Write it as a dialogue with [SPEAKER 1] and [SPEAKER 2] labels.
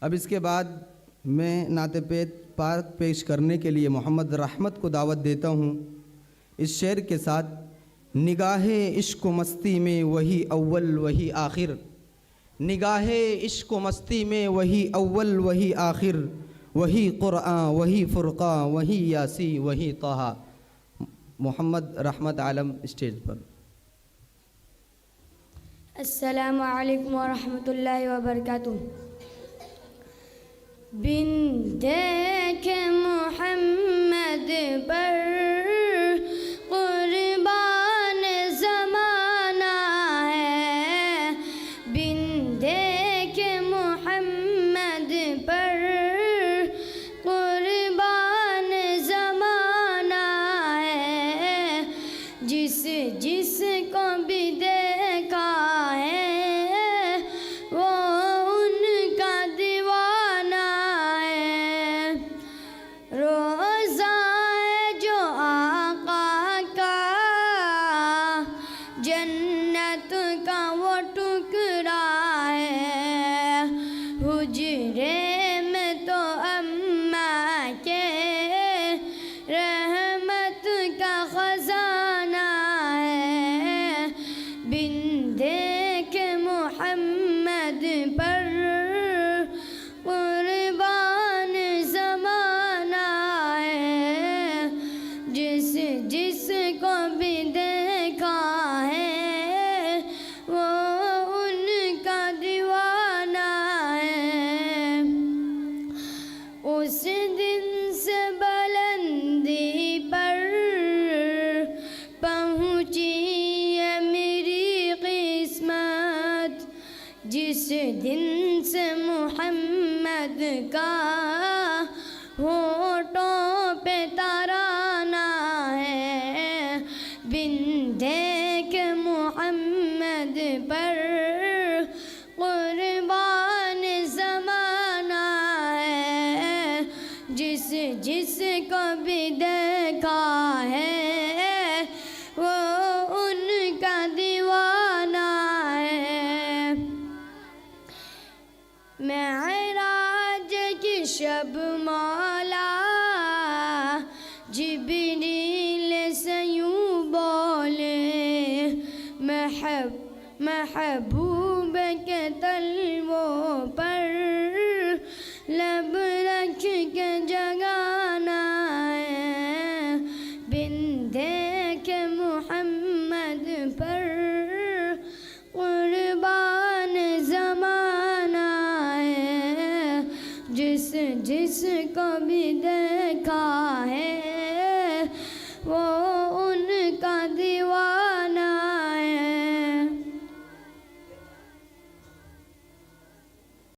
[SPEAKER 1] अब इसके बाद मैं नाते पाक पेश करने के लिए मोहम्मद रहमत को दावत देता हूँ इस शेर के साथ। निगाहे इश्क मस्ती में वही अव्वल वही आखिर, निगाहे इश्क मस्ती में वही अव्वल वही आखिर, वही क़ुरआन वही फ़ुरक़ान वही यासी वही तहा। मोहम्मद रहमत आलम स्टेज पर।
[SPEAKER 2] अस्सलामु अलैकुम व रहमतुल्लाहि व बरकातुहू। बिन देखे मोहम्मद पर कुर्बान ज़माना है, बिन देखे मोहम्मद पर कुर्बान ज़माना है। जिस जिस को भी देखा है वो उनका दीवाना है। रोज़ा है जो आका का, जन्नत का वो टुकड़ा है। हुजरे में तो अम्मा के रहमत का खजाना है। बिन देखे मोहम्मद पर कुर्बान ज़माना है। जिस जिस को भी देखा है वो उनका दीवाना है। उस दिन से बुलंदी पर पहुँची है मेरी किस्मत, जिस दिन से मोहम्मद का होठों पे तराना है। बिन देखे मोहम्मद पर कुर्बान ज़माना है। जिस जिस को भी देखा है वो उनका दीवाना है। मेराज की शब मौला जिब्रील से यूं बोले, महबूब के तलवों पर लब रख के जगाना है। बिन देखे मोहम्मद पर कुर्बान ज़माना है। जिस जिस को भी देखा है